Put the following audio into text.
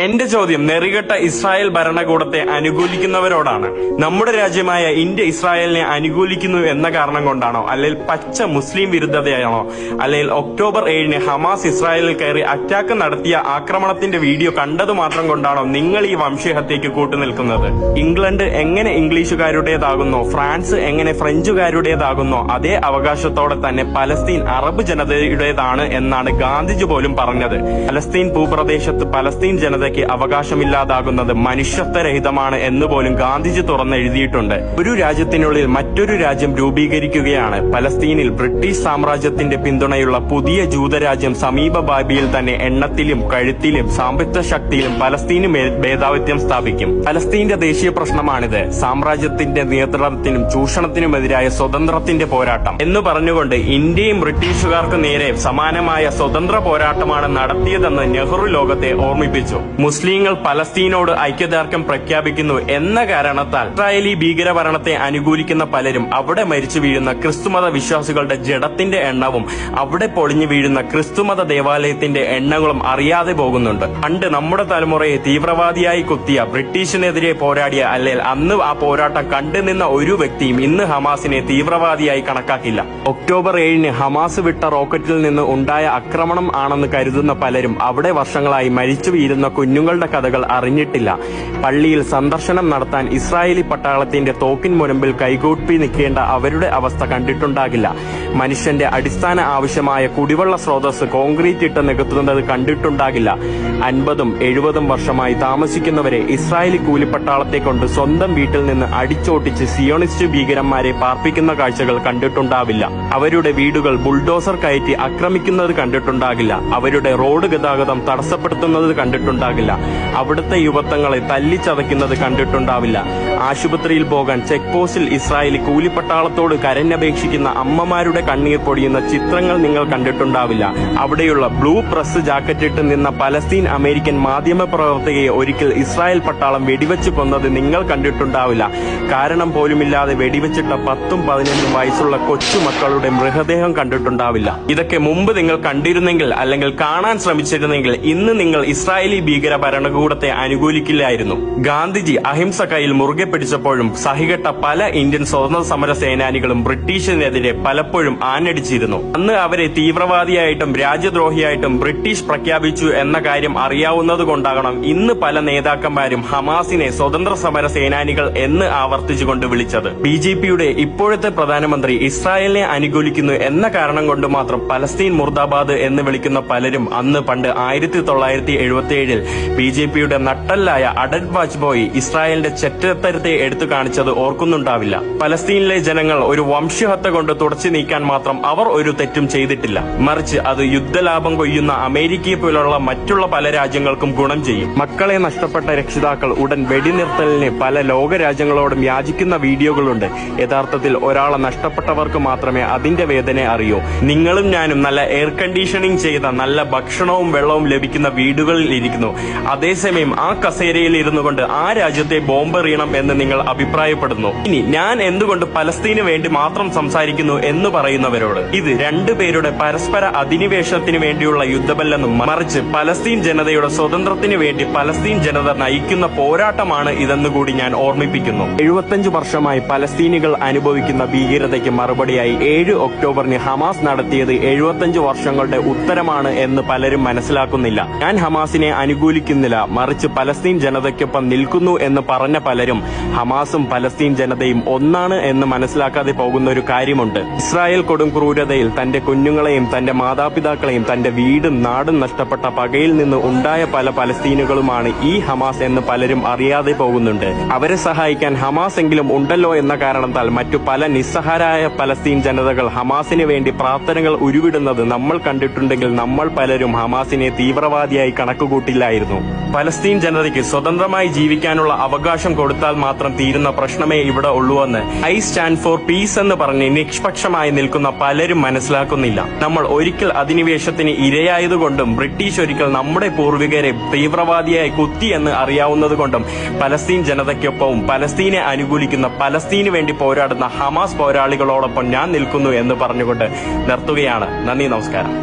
എന്റെ ചോദ്യം നെറികെട്ട ഇസ്രായേൽ ഭരണകൂടത്തെ അനുകൂലിക്കുന്നവരോടാണ്. നമ്മുടെ രാജ്യമായ ഇന്ത്യ ഇസ്രായേലിനെ അനുകൂലിക്കുന്നു എന്ന കാരണം കൊണ്ടാണോ, അല്ലെങ്കിൽ പച്ച മുസ്ലിം വിരുദ്ധതയാണോ, അല്ലെങ്കിൽ ഒക്ടോബർ 7-ന് ഹമാസ് ഇസ്രായേലിൽ കയറി അറ്റാക്ക് നടത്തിയ ആക്രമണത്തിന്റെ വീഡിയോ കണ്ടത് മാത്രം കൊണ്ടാണോ നിങ്ങൾ ഈ വംശഹത്യക്ക് കൂട്ടുനിൽക്കുന്നത്? ഇംഗ്ലണ്ട് എങ്ങനെ ഇംഗ്ലീഷുകാരുടേതാകുന്നോ, ഫ്രാൻസ് എങ്ങനെ ഫ്രഞ്ചുകാരുടേതാകുന്നോ, അതേ അവകാശത്തോടെ തന്നെ പലസ്തീൻ അറബ് ജനതയുടേതാണ് എന്നാണ് ഗാന്ധിജി പോലും പറഞ്ഞത്. പലസ്തീൻ ഭൂപ്രദേശത്ത് പലസ്തീൻ ജനതയ്ക്ക് അവകാശമില്ലാതാകുന്നത് മനുഷ്യത്വരഹിതമാണ് എന്ന് പോലും ഗാന്ധിജി തുറന്നെഴുതിയിട്ടുണ്ട്. ഒരു രാജ്യത്തിനുള്ളിൽ മറ്റൊരു രാജ്യം രൂപീകരിക്കുകയാണ്. പലസ്തീനിൽ ബ്രിട്ടീഷ് സാമ്രാജ്യത്തിന്റെ പിന്തുണയുള്ള പുതിയ ജൂതരാജ്യം സമീപ ഭാവിയിൽ തന്നെ എണ്ണത്തിലും കഴുത്തിലും സാമ്പത്തിക ശക്തിയിലും പലസ്തീന് ഭേദാധിപത്യം സ്ഥാപിക്കും. പലസ്തീന്റെ ദേശീയ പ്രശ്നമാണിത്. സാമ്രാജ്യത്തിന്റെ നിയന്ത്രണത്തിനും ചൂഷണത്തിനുമെതിരായ സ്വതന്ത്രത്തിന്റെ പോരാട്ടം എന്ന് പറഞ്ഞുകൊണ്ട് ഇന്ത്യയും ബ്രിട്ടീഷുകാർക്ക് നേരെ സമാനമായ സ്വതന്ത്ര പോരാട്ടമാണ് നടത്തിയതെന്ന് നെഹ്റു ലോകത്തെ ഓർമ്മിപ്പിച്ചു. മുസ്ലിങ്ങൾ പലസ്തീനോട് ഐക്യദാർഢ്യം പ്രഖ്യാപിക്കുന്നു എന്ന കാരണത്താൽ ഇസ്രായേലി ഭീകരഭരണത്തെ അനുകൂലിക്കുന്ന പലരും അവിടെ മരിച്ചു വീഴുന്ന ക്രിസ്തുമത വിശ്വാസികളുടെ ജഡത്തിന്റെ എണ്ണവും അവിടെ പൊളിഞ്ഞു വീഴുന്ന ക്രിസ്തുമത ദേവാലയത്തിന്റെ എണ്ണങ്ങളും അറിയാതെ പോകുന്നുണ്ട്. പണ്ട് നമ്മുടെ തലമുറയെ തീവ്രവാദിയായി കുത്തിയ, ബ്രിട്ടീഷിനെതിരെ പോരാടിയ, അല്ലെങ്കിൽ അന്ന് ആ പോരാട്ടം കണ്ടുനിന്ന ഒരു വ്യക്തിയും ഇന്ന് ഹമാസിനെ തീവ്രവാദിയായി കണക്കാക്കില്ല. ഒക്ടോബർ 7-ന് ഹമാസ് വിട്ട റോക്കറ്റിൽ നിന്ന് ഉണ്ടായ ആക്രമണം ആണെന്ന് കരുതുന്ന പലരും അവിടെ വർഷങ്ങളായി മരിച്ചു വീഴുന്ന കുഞ്ഞുങ്ങളുടെ കഥകൾ അറിഞ്ഞിട്ടില്ല. പള്ളിയിൽ സന്ദർശനം നടത്താൻ ഇസ്രായേലി പട്ടാളത്തിന്റെ തോക്കിൻ മുനമ്പിൽ കൈകൂപ്പി നിൽക്കേണ്ട അവരുടെ അവസ്ഥ കണ്ടിട്ടുണ്ടാകില്ല. മനുഷ്യന്റെ അടിസ്ഥാന ആവശ്യമായ കുടിവെള്ള സ്രോതസ് കോൺക്രീറ്റ് ഇട്ട് നികത്തുന്നത് കണ്ടിട്ടുണ്ടാകില്ല. 50-70 വർഷമായി താമസിക്കുന്നവരെ ഇസ്രായേലി കൂലിപ്പട്ടാളത്തെ കൊണ്ട് സ്വന്തം വീട്ടിൽ നിന്ന് അടിച്ചോട്ടിച്ച് സിയോണിസ്റ്റ് ഭീകരന്മാരെ പാർപ്പിക്കുന്ന കാഴ്ചകൾ കണ്ടിട്ടുണ്ടാവില്ല. അവരുടെ വീടുകൾ ബുൾഡോസർ കയറ്റി ആക്രമിക്കുന്നത് കണ്ടിട്ടുണ്ടാകില്ല. അവരുടെ റോഡ് ഗതാഗതം തടസ്സപ്പെടുത്തുന്നത് കണ്ടിട്ടുണ്ടാകില്ല. അവിടുത്തെ യുവത്വങ്ങളെ തല്ലിച്ചതയ്ക്കുന്നത് കണ്ടിട്ടുണ്ടാവില്ല. ആശുപത്രിയിൽ പോകാൻ ചെക്ക് പോസ്റ്റിൽ ഇസ്രായേലി കൂലിപ്പട്ടാളത്തോട് കരഞ്ഞപേക്ഷിക്കുന്ന അമ്മമാരുടെ കണ്ണീർ പൊടിയുന്ന ചിത്രങ്ങൾ നിങ്ങൾ കണ്ടിട്ടുണ്ടാവില്ല. അവിടെയുള്ള ബ്ലൂ പ്രസ് ജാക്കറ്റിട്ട് നിന്ന പലസ്തീൻ അമേരിക്കൻ മാധ്യമ പ്രവർത്തകയെ ഒരിക്കൽ ഇസ്രായേൽ പട്ടാളം വെടിവെച്ച് കൊന്നത് നിങ്ങൾ കണ്ടിട്ടുണ്ടാവില്ല. കാരണം പോലുമില്ലാതെ വെടിവെച്ചിട്ട 10-15 വയസ്സുള്ള കൊച്ചുമക്കളുടെ മൃതദേഹം കണ്ടിട്ടുണ്ടാവില്ല. ഇതൊക്കെ മുമ്പ് നിങ്ങൾ കണ്ടിരുന്നെങ്കിൽ, അല്ലെങ്കിൽ കാണാൻ ശ്രമിച്ചിരുന്നെങ്കിൽ ഇന്ന് നിങ്ങൾ ഇസ്രായേലി ഭീകര ഭരണകൂടത്തെ അനുകൂലിക്കില്ലായിരുന്നു. ഗാന്ധിജി അഹിംസ കയ്യിൽ മുറുകെ പിടിച്ചപ്പോഴും സഹികെട്ട പല ഇന്ത്യൻ സ്വതന്ത്ര സമര സേനാനികളും ബ്രിട്ടീഷിനെതിരെ പലപ്പോഴും ആഞ്ഞടിച്ചിരുന്നു. അന്ന് അവരെ തീവ്രവാദിയായിട്ടും രാജ്യദ്രോഹിയായിട്ടും ബ്രിട്ടീഷ് പ്രഖ്യാപിച്ചു എന്ന കാര്യം അറിയാവുന്നത് കൊണ്ടാകണം ഇന്ന് പല നേതാക്കന്മാരും ഹമാസിനെ സ്വതന്ത്ര സമര സേനാനികൾ എന്ന് ആവർത്തിച്ചുകൊണ്ട് വിളിച്ചത്. BJPയുടെ ഇപ്പോഴത്തെ പ്രധാനമന്ത്രി ഇസ്രായേലിനെ അനുകൂലിക്കുന്നു എന്ന കാരണം കൊണ്ട് മാത്രം പലസ്തീൻ മുർദാബാദ് എന്ന് വിളിക്കുന്ന പലരും അന്ന് പണ്ട് 1977-ൽ BJPയുടെ നട്ടല്ലായ അടൽ വാജ്പേയി ഇസ്രായേലിന്റെ ചെറ്റത്തരത്തെ എടുത്തു കാണിച്ചത് ഓർക്കുന്നുണ്ടാവില്ല. പലസ്തീനിലെ ജനങ്ങൾ ഒരു വംശഹത്യ കൊണ്ട് തുടച്ചു നീക്കാൻ മാത്രം അവർ ഒരു തെറ്റും ചെയ്തിട്ടില്ല. മറിച്ച് അത് യുദ്ധലാഭം കൊയ്യുന്ന അമേരിക്കയെ പോലുള്ള മറ്റുള്ള പല രാജ്യങ്ങൾക്കും ഗുണം ചെയ്യും. മക്കളെ നഷ്ടപ്പെട്ട രക്ഷിതാക്കൾ ഉടൻ വെടിനിർത്തലിന് പല ലോകരാജ്യങ്ങളോടും യാചിക്കുന്ന വീഡിയോകളുണ്ട്. യഥാർത്ഥത്തിൽ ഒരാളെ നഷ്ടപ്പെട്ടവർക്ക് മാത്രമേ അതിന്റെ വേദന അറിയൂ. നിങ്ങളും ഞാനും നല്ല എയർ കണ്ടീഷനിങ് ചെയ്ത, നല്ല ഭക്ഷണവും വെള്ളവും ലഭിക്കുന്ന വീടുകളിൽ ഇരിക്കുന്നു. അതേസമയം ആ കസേരയിൽ ഇരുന്നു കൊണ്ട് ആ രാജ്യത്തെ ബോംബെറിയണം എന്ന് നിങ്ങൾ അഭിപ്രായപ്പെടുന്നു. ഇനി ഞാൻ എന്തുകൊണ്ട് പലസ്തീന് വേണ്ടി മാത്രം സംസാരിക്കുന്നു എന്ന് പറയുന്നവരോട്, ഇത് രണ്ടുപേരുടെ പരസ്പര അധിനിവേശത്തിന് വേണ്ടിയുള്ള യുദ്ധമല്ലെന്നും മറിച്ച് പലസ്തീൻ ജനതയുടെ സ്വതന്ത്രത്തിന് വേണ്ടി പലസ്തീൻ ജനത നയിക്കുന്ന പോരാട്ടമാണ് ഇതെന്നുകൂടി ഞാൻ ഓർമ്മിപ്പിക്കുന്നു. 75 വർഷമായി പലസ്തീനികൾ അനുഭവിക്കുന്ന ഭീകരതയ്ക്ക് മറുപടിയായി 7 ഒക്ടോബറിന് ഹമാസ് നടത്തിയത് 75 വർഷങ്ങളുടെ ഉത്തരമാണ് എന്ന് പലരും മനസ്സിലാക്കുന്നില്ല. ഞാൻ ഹമാസിനെ അനുകൂലിക്കുന്നില്ല, മറിച്ച് പലസ്തീൻ ജനതയ്ക്കൊപ്പം നിൽക്കുന്നു എന്ന് പറഞ്ഞ പലരും ഹമാസും പലസ്തീൻ ജനതയും ഒന്നാണ് എന്ന് മനസ്സിലാക്കാതെ പോകുന്ന ഒരു കാര്യമുണ്ട്. ഇസ്രായേൽ കൊടും ക്രൂരതയിൽ തന്റെ കുഞ്ഞുങ്ങളെയും തന്റെ മാതാപിതാക്കളെയും തന്റെ വീടും നാടും നഷ്ടപ്പെട്ട പകയിൽ നിന്ന് ഉണ്ടായ പല പലസ്തീനുകളുമാണ് ഈ ഹമാസ് എന്ന് പലരും അറിയാതെ പോകുന്നുണ്ട്. അവരെ സഹായിക്കാൻ ഹമാസ് എങ്കിലും ഉണ്ടല്ലോ എന്ന കാരണത്താൽ മറ്റു പല നിസ്സഹാരായ പലസ്തീൻ ജനതകൾ ഹമാസിന് വേണ്ടി പ്രാർത്ഥനകൾ ഉരുവിടുന്നത് നമ്മൾ കണ്ടിട്ടുണ്ടെങ്കിൽ നമ്മൾ പലരും ഹമാസിനെ തീവ്രവാദിയായി കണക്കുകൂട്ടില്ലായിരുന്നു. പലസ്തീൻ ജനതയ്ക്ക് സ്വതന്ത്രമായി ജീവിക്കാനുള്ള അവകാശം കൊടുത്താൽ മാത്രം തീരുന്ന പ്രശ്നമേ ഇവിടെ ഉള്ളൂവെന്ന് ഐ സ്റ്റാൻഡ് ഫോർ പീസ് എന്ന് പറഞ്ഞ് നിഷ്പക്ഷമായി നിൽക്കുന്ന പലരും മനസ്സിലാക്കുന്നില്ല. നമ്മൾ ഒരിക്കൽ അധിനിവേശത്തിന് ഇരയായതുകൊണ്ടും ബ്രിട്ടീഷ് ഒരിക്കൽ നമ്മുടെ പൂർവികരെ തീവ്രവാദിയായി കുത്തി എന്ന് അറിയാവുന്നതുകൊണ്ടും പലസ്തീൻ ജനതയ്ക്കൊപ്പവും പലസ്തീനെ അനുകൂലിക്കുന്ന, പലസ്തീന് വേണ്ടി പോരാടുന്ന ഹമാസ് പോരാളികളോടൊപ്പം ഞാൻ നിൽക്കുന്നു എന്ന് പറഞ്ഞുകൊണ്ട് നിർത്തുകയാണ്. നന്ദി, നമസ്കാരം.